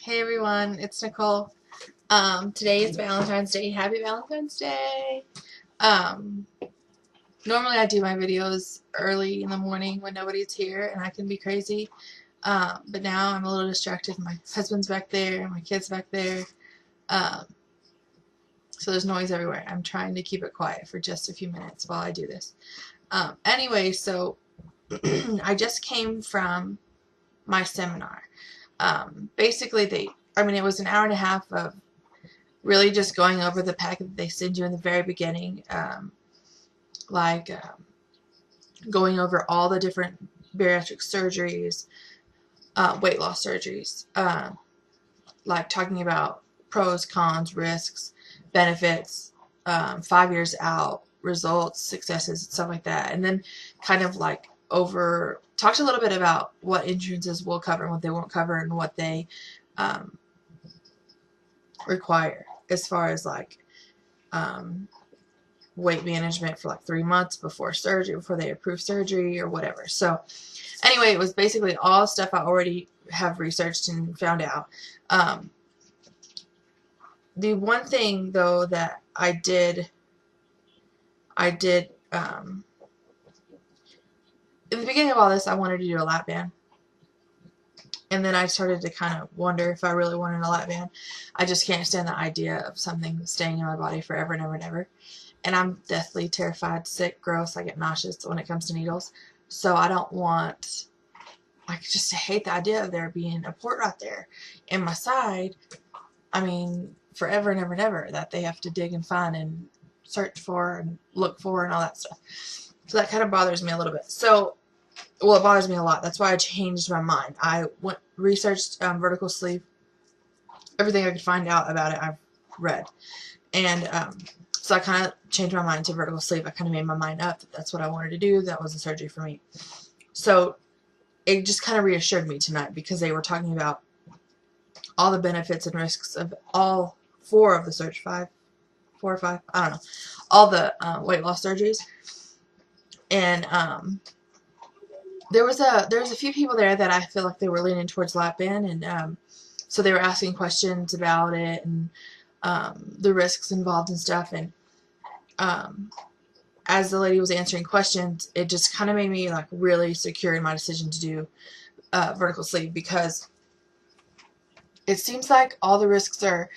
Hey everyone, it's Nicole. Today is Valentine's Day. Happy Valentine's Day. Um, Normally I do my videos early in the morning when nobody's here and I can be crazy. But now I'm a little distracted. My husband's back there, my kid's back there. Um, so there's noise everywhere. I'm trying to keep it quiet for just a few minutes while I do this. Anyway, so I just came from my seminar. Basically it was an hour and a half of really just going over the packet that they send you in the very beginning, like going over all the different bariatric surgeries, weight loss surgeries, like talking about pros, cons, risks, benefits, 5 years out, results, successes, stuff like that. And then kind of like talked a little bit about what insurances will cover and what they won't cover and what they require as far as like weight management for like 3 months before surgery, before they approve surgery or whatever. So anyway, it was basically all stuff I already have researched and found out. The one thing though that I did in the beginning of all this, I wanted to do a lap band. And then I started to kind of wonder if I really wanted a lap band. I just can't stand the idea of something staying in my body forever and ever and ever. And I'm deathly terrified, sick, gross. I get nauseous when it comes to needles. So I don't want, I just hate the idea of there being a port right there in my side. I mean, forever and ever and ever that they have to dig and find and search for and look for and all that stuff. So that kind of bothers me a little bit. So, well, it bothers me a lot. That's why I changed my mind. I researched vertical sleeve. Everything I could find out about it, I've read. And so I kind of changed my mind to vertical sleeve. I kind of made my mind up that that's what I wanted to do. That was the surgery for me. So it just kind of reassured me tonight because they were talking about all the benefits and risks of all 4 of the surgery, 4 or 5, I don't know, all the weight loss surgeries. And there was a few people there that I feel like they were leaning towards lap band, and so they were asking questions about it and the risks involved and stuff. And as the lady was answering questions, it just kind of made me like really secure in my decision to do vertical sleeve, because it seems like all the risks are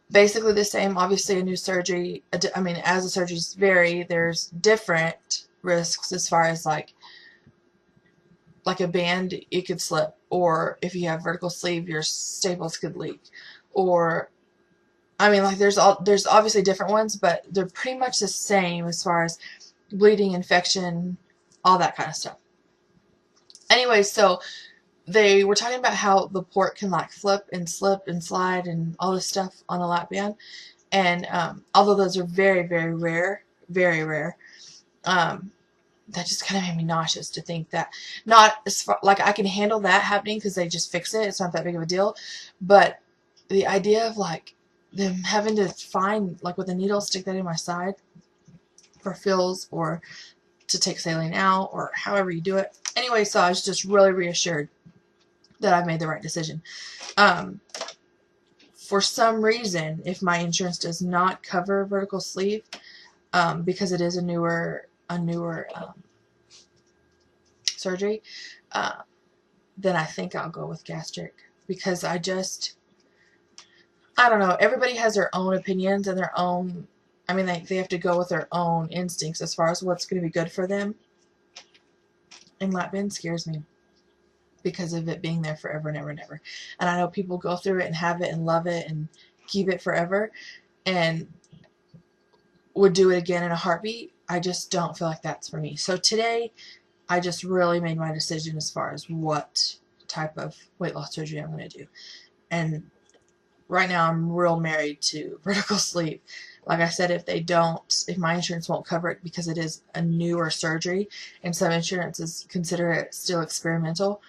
basically the same. Obviously, a new surgery, I mean, as the surgeries vary, there's different risks as far as like a band, it could slip, or if you have vertical sleeve, your staples could leak, or I mean, like there's obviously different ones, but they're pretty much the same as far as bleeding, infection, all that kind of stuff. Anyway, so they were talking about how the port can like flip and slip and slide and all this stuff on a lap band. And although those are very, very rare, that just kind of made me nauseous to think that, not as far, like I can handle that happening because they just fix it. It's not that big of a deal. But the idea of like them having to find, like with a needle, stick that in my side for fills or to take saline out or however you do it. Anyway, so I was just really reassured that I've made the right decision. For some reason, if my insurance does not cover vertical sleeve, because it is a newer surgery, then I think I'll go with gastric, because I don't know. Everybody has their own opinions and their own, I mean, they have to go with their own instincts as far as what's going to be good for them. And lap band scares me because of it being there forever and ever and ever. And I know people go through it and have it and love it and keep it forever and would do it again in a heartbeat. I just don't feel like that's for me. So today, I just really made my decision as far as what type of weight loss surgery I'm going to do. And right now I'm real married to vertical sleeve. Like I said, if my insurance won't cover it because it is a newer surgery and some insurances consider it still experimental,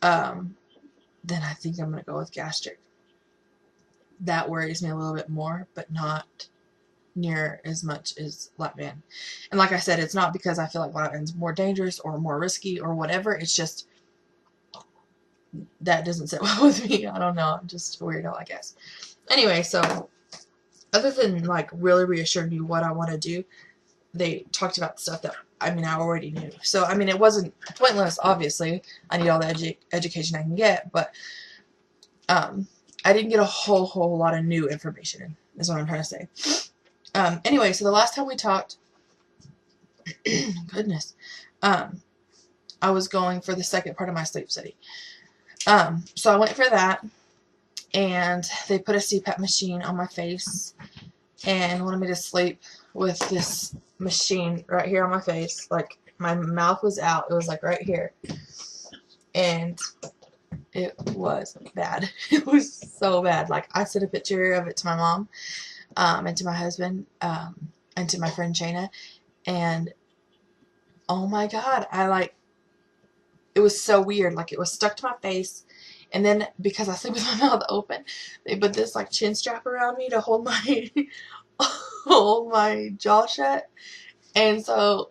then I think I'm going to go with gastric. That worries me a little bit more, but not near as much as lap band. And like I said, it's not because I feel like lap band's more dangerous or more risky or whatever. It's just that doesn't sit well with me. I don't know. I'm just a weirdo, I guess. Anyway, so other than like really reassuring me what I want to do, they talked about stuff that I already knew. So it wasn't pointless. Obviously, I need all the education I can get, but I didn't get a whole lot of new information. Is what I'm trying to say. Anyway, so the last time we talked, goodness, I was going for the second part of my sleep study. So I went for that, and they put a CPAP machine on my face and wanted me to sleep with this machine right here on my face. Like, my mouth was out. It was like right here. And it was bad. It was so bad. Like, I sent a picture of it to my mom, and to my husband, and to my friend Shayna, and oh my God, it was so weird. Like, it was stuck to my face, and then because I sleep with my mouth open, they put this like chin strap around me to hold my hold my jaw shut, and so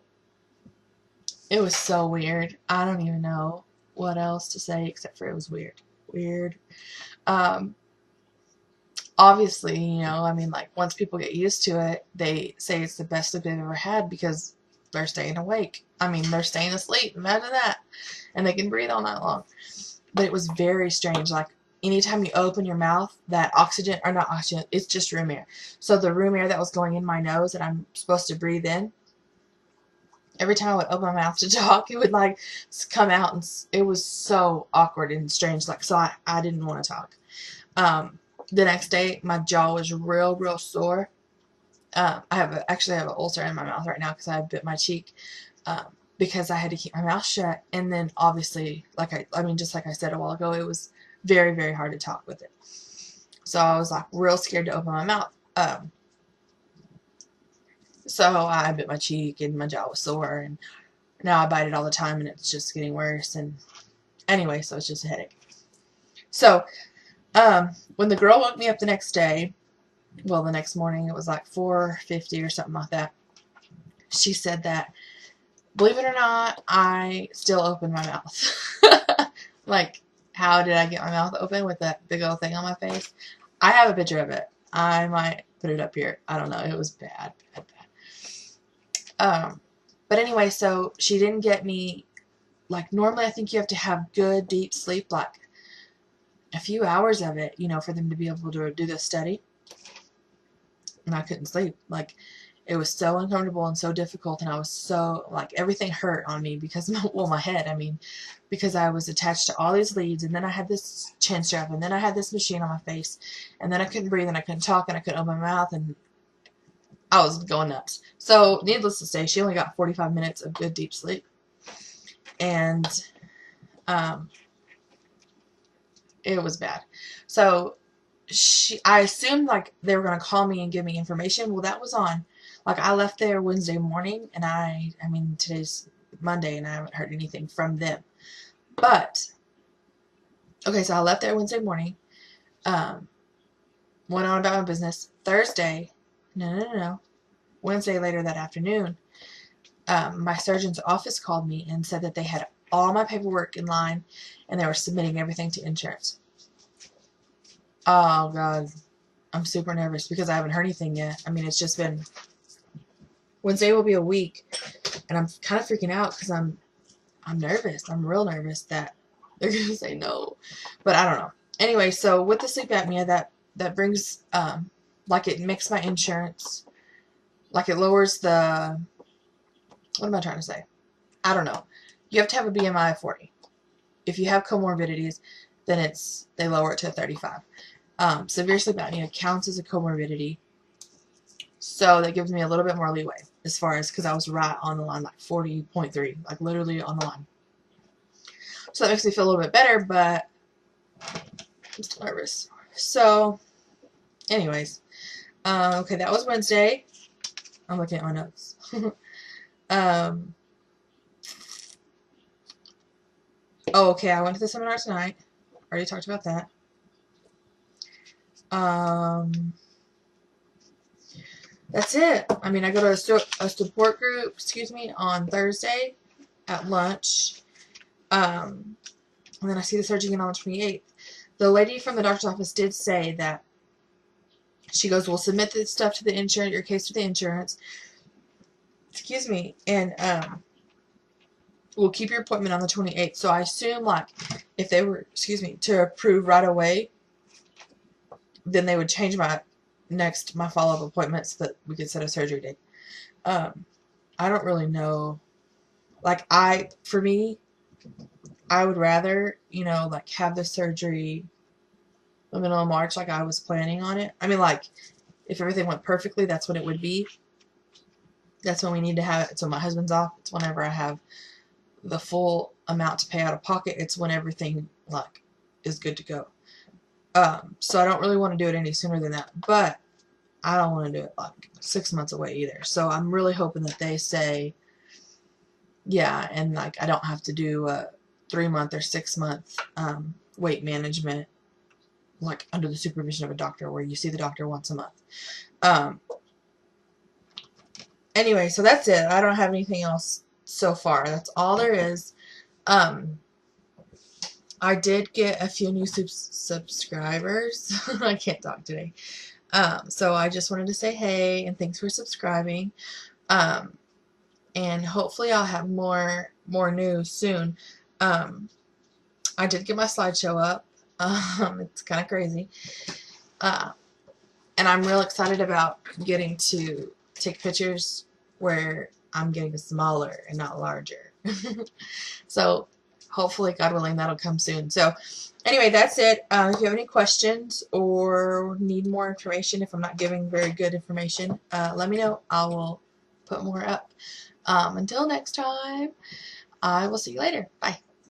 it was so weird. I don't even know what else to say except for it was weird. Obviously, like, once people get used to it, they say it's the best sleep they've ever had because they're staying awake. They're staying asleep. Imagine that. And they can breathe all night long. But it was very strange. Like, anytime you open your mouth, that oxygen, or not oxygen, it's just room air. So the room air that was going in my nose that I'm supposed to breathe in, every time I would open my mouth to talk, it would like come out, and it was so awkward and strange. Like, so I didn't want to talk. The next day, my jaw was real sore. I actually have an ulcer in my mouth right now because I bit my cheek, because I had to keep my mouth shut. And then obviously, just like I said a while ago, it was very hard to talk with it. So I was like real scared to open my mouth. So I bit my cheek and my jaw was sore, and now I bite it all the time and it's just getting worse. And anyway, so it's just a headache. So when the girl woke me up the next day, well, the next morning, it was like 4:50 or something like that, she said that, believe it or not, I still open my mouth. Like, how did I get my mouth open with that big old thing on my face? I have a picture of it. I might put it up here. I don't know. It was bad. But anyway, so she didn't get me, like, normally I think you have to have good deep sleep, like a few hours of it, for them to be able to do this study. And I couldn't sleep. Like, it was so uncomfortable and so difficult, and I was so, like, everything hurt on me because, well, my head, because I was attached to all these leads, and then I had this chin strap, and then I had this machine on my face, and then I couldn't breathe, and I couldn't talk, and I couldn't open my mouth, and I was going nuts. So, needless to say, she only got 45 minutes of good deep sleep. And it was bad. So I assumed like they were going to call me and give me information. Well, that was on. Like, I left there Wednesday morning, and today's Monday, and I haven't heard anything from them. But okay, so I left there Wednesday morning, went on about my business. Thursday, no, Wednesday later that afternoon, my surgeon's office called me and said that they had all my paperwork in line, and they were submitting everything to insurance. Oh, God. I'm super nervous because I haven't heard anything yet. It's just been... Wednesday will be a week, and I'm kind of freaking out because I'm nervous. I'm real nervous that they're going to say no. But I don't know. Anyway, so with the sleep apnea, that brings... like, it makes my insurance... Like, it lowers the... What am I trying to say? I don't know. You have to have a BMI of 40. If you have comorbidities, then they lower it to 35. Severe sleep apnea counts as a comorbidity, so that gives me a little bit more leeway as far as, because I was right on the line, like 40.3, like literally on the line. So that makes me feel a little bit better, but I'm still nervous. So, anyways, okay, that was Wednesday. I'm looking at my notes. Oh, okay, I went to the seminar tonight. Already talked about that. That's it. I go to a support group, on Thursday at lunch. And then I see the surgery again on the 28th. The lady from the doctor's office did say that she goes, we'll submit this stuff to the insurance, your case to the insurance. Excuse me. And we'll keep your appointment on the 28th. So I assume, like, if they were, to approve right away, then they would change my follow-up appointment so that we could set a surgery date. I don't really know. Like, for me, I would rather, like, have the surgery the middle of March like I was planning on it. I mean, like, if everything went perfectly, that's when it would be. That's when we need to have it. It's when my husband's off. It's whenever I have the full amount to pay out of pocket. It's when everything, like, is good to go. So I don't really want to do it any sooner than that. But I don't want to do it, like, 6 months away either. So I'm really hoping that they say, yeah, and, like, I don't have to do a 3-month or 6-month weight management, like, under the supervision of a doctor, where you see the doctor once a month. Anyway, so that's it. I don't have anything else so far. That's all there is. I did get a few new subscribers. I can't talk today. So I just wanted to say hey, and thanks for subscribing. And hopefully I'll have more news soon. I did get my slideshow up. It's kind of crazy. And I'm real excited about getting to take pictures where I'm getting smaller and not larger. So hopefully, God willing, that'll come soon. So anyway, that's it. If you have any questions or need more information, if I'm not giving very good information, let me know. I will put more up. Until next time, I will see you later. Bye.